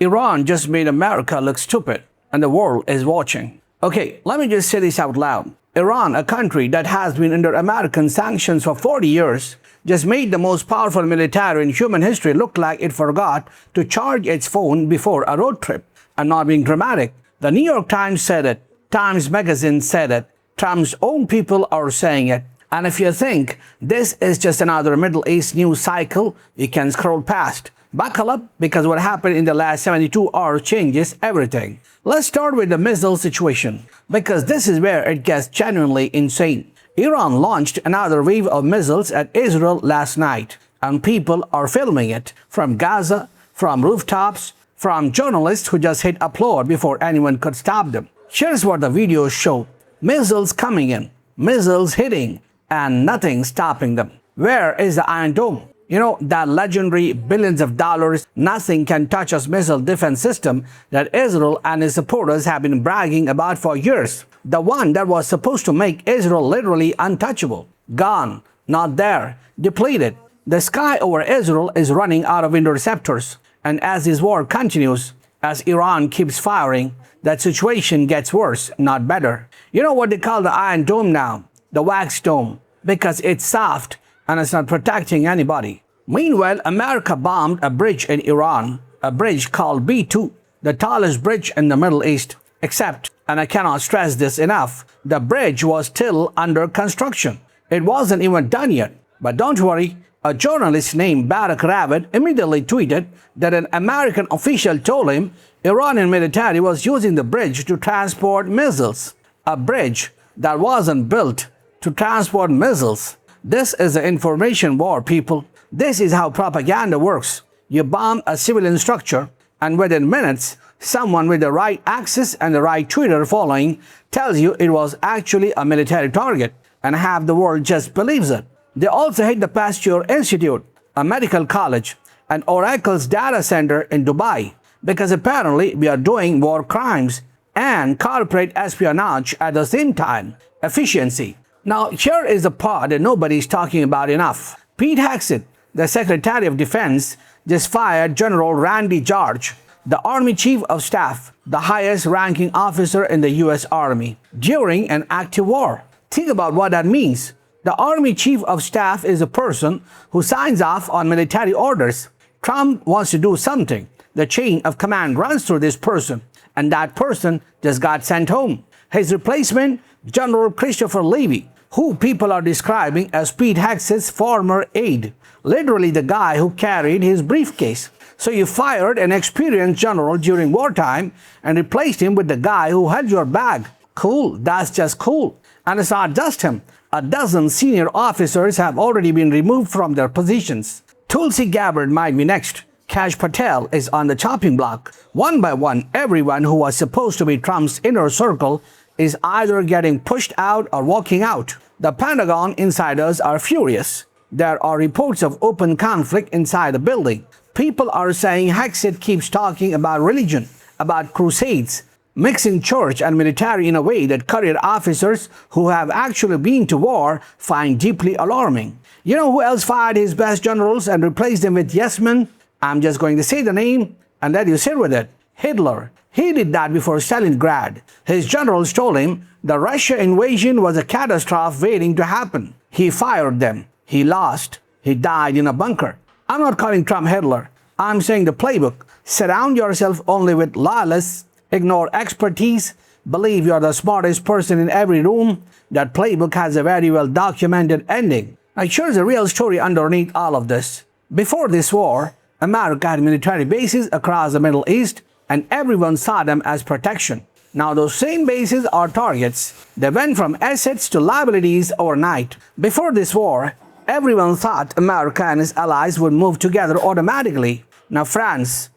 Iran just made America look stupid, and the world is watching. Okay, let me just say this out loud. Iran, a country that has been under American sanctions for 40 years, just made the most powerful military in human history look like it forgot to charge its phone before a road trip. And not being dramatic, the New York Times said it, Times Magazine said it, Trump's own people are saying it. And if you think this is just another Middle East news cycle, you can scroll past. Buckle up, because what happened in the last 72 hours changes everything. Let's start with the missile situation, because this is where it gets genuinely insane. Iran launched another wave of missiles at Israel last night, and people are filming it from Gaza, from rooftops, from journalists who just hit upload before anyone could stop them. Here's what the videos show. Missiles coming in, missiles hitting, and nothing stopping them. Where is the Iron Dome? You know, that legendary billions of dollars, nothing can touch us missile defense system that Israel and its supporters have been bragging about for years. The one that was supposed to make Israel literally untouchable. Gone, not there, depleted. The sky over Israel is running out of interceptors. And as this war continues, as Iran keeps firing, that situation gets worse, not better. You know what they call the Iron Dome now? The wax dome. Because it's soft and it's not protecting anybody. Meanwhile, America bombed a bridge in Iran, a bridge called B2, the tallest bridge in the Middle East. Except, and I cannot stress this enough, the bridge was still under construction. It wasn't even done yet. But don't worry, a journalist named Barack Revolt immediately tweeted that an American official told him Iranian military was using the bridge to transport missiles. A bridge that wasn't built to transport missiles. This is the information war, people. This is how propaganda works. You bomb a civilian structure, and within minutes, someone with the right access and the right Twitter following tells you it was actually a military target, and half the world just believes it. They also hit the Pasteur Institute, a medical college, and Oracle's data center in Dubai, because apparently we are doing war crimes and corporate espionage at the same time. Efficiency. Now, here is the part that nobody's talking about enough. Pete Hegseth, the Secretary of Defense, just fired General Randy George, the Army Chief of Staff, the highest-ranking officer in the U.S. Army, during an active war. Think about what that means. The Army Chief of Staff is a person who signs off on military orders. Trump wants to do something. The chain of command runs through this person, and that person just got sent home. His replacement, General Christopher Levy, who people are describing as Pete Hegseth's former aide, literally the guy who carried his briefcase. So you fired an experienced general during wartime and replaced him with the guy who held your bag. Cool, that's just cool. And it's not just him. A dozen senior officers have already been removed from their positions. Tulsi Gabbard might be next. Kash Patel is on the chopping block. One by one, everyone who was supposed to be Trump's inner circle is either getting pushed out or walking out. The Pentagon insiders are furious. There are reports of open conflict inside the building. People are saying Hegseth keeps talking about religion, about crusades, mixing church and military in a way that career officers who have actually been to war find deeply alarming. You know who else fired his best generals and replaced them with yes men? I'm just going to say the name and let you sit with it. Hitler. He did that before Stalingrad. His generals told him the Russia invasion was a catastrophe waiting to happen. He fired them. He lost. He died in a bunker. I'm not calling Trump Hitler. I'm saying the playbook. Surround yourself only with loyalists. Ignore expertise. Believe you're the smartest person in every room. That playbook has a very well documented ending. Now here's the real story underneath all of this. Before this war, America had military bases across the Middle East, and everyone saw them as protection. Now those same bases are targets. They went from assets to liabilities overnight. Before this war, everyone thought America and its allies would move together automatically. Now France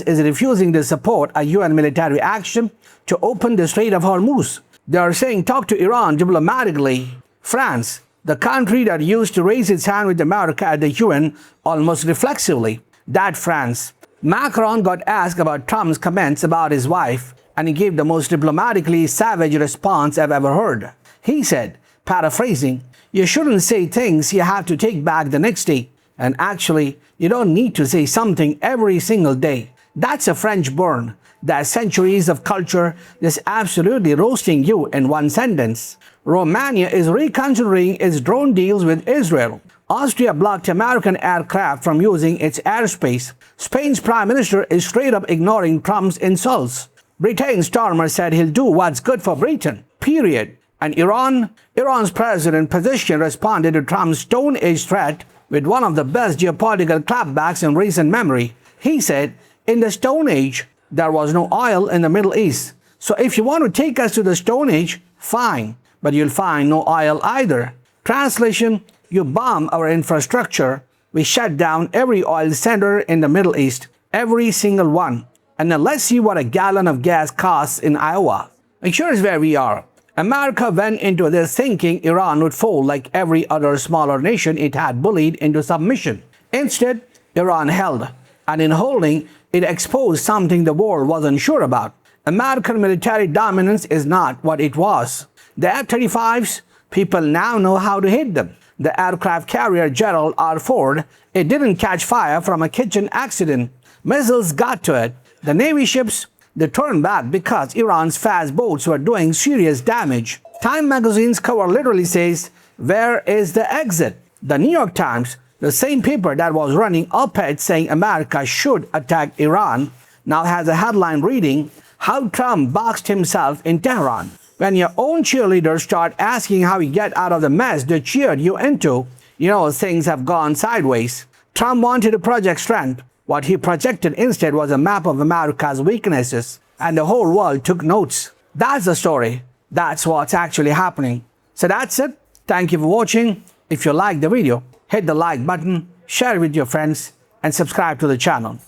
is refusing to support a UN military action to open the Strait of Hormuz. They are saying talk to Iran diplomatically. France, the country that used to raise its hand with America at the UN almost reflexively. That France. Macron got asked about Trump's comments about his wife, and he gave the most diplomatically savage response I've ever heard. He said, paraphrasing, "You shouldn't say things you have to take back the next day. And actually, you don't need to say something every single day. That's a French burn. That's centuries of culture just absolutely roasting you in one sentence. Romania is reconsidering its drone deals with Israel. Austria blocked American aircraft from using its airspace. Spain's prime minister is straight up ignoring Trump's insults. Britain's Starmer said he'll do what's good for Britain. Period. And Iran's president Pezeshkian responded to Trump's Stone Age threat with one of the best geopolitical clapbacks in recent memory. He said, in the Stone Age, there was no oil in the Middle East. So if you want to take us to the Stone Age, fine, but you'll find no oil either. Translation, you bomb our infrastructure. We shut down every oil center in the Middle East, every single one. And now let's see what a gallon of gas costs in Iowa. And here's where we are. America went into this thinking Iran would fold like every other smaller nation it had bullied into submission. Instead, Iran held, and in holding, it exposed something the world wasn't sure about. American military dominance is not what it was. The F-35s, people now know how to hit them. The aircraft carrier Gerald R. Ford, it didn't catch fire from a kitchen accident. Missiles got to it. The Navy ships, they turned back because Iran's fast boats were doing serious damage. Time magazine's cover literally says, "Where is the exit?" The New York Times, the same paper that was running op-ed saying America should attack Iran, now has a headline reading, "How Trump Boxed Himself in Tehran." When your own cheerleaders start asking how you get out of the mess they cheered you into, you know things have gone sideways. Trump wanted to project strength. What he projected instead was a map of America's weaknesses, and the whole world took notes. That's the story. That's what's actually happening. So that's it. Thank you for watching. If you liked the video, hit the like button, share it with your friends, and subscribe to the channel.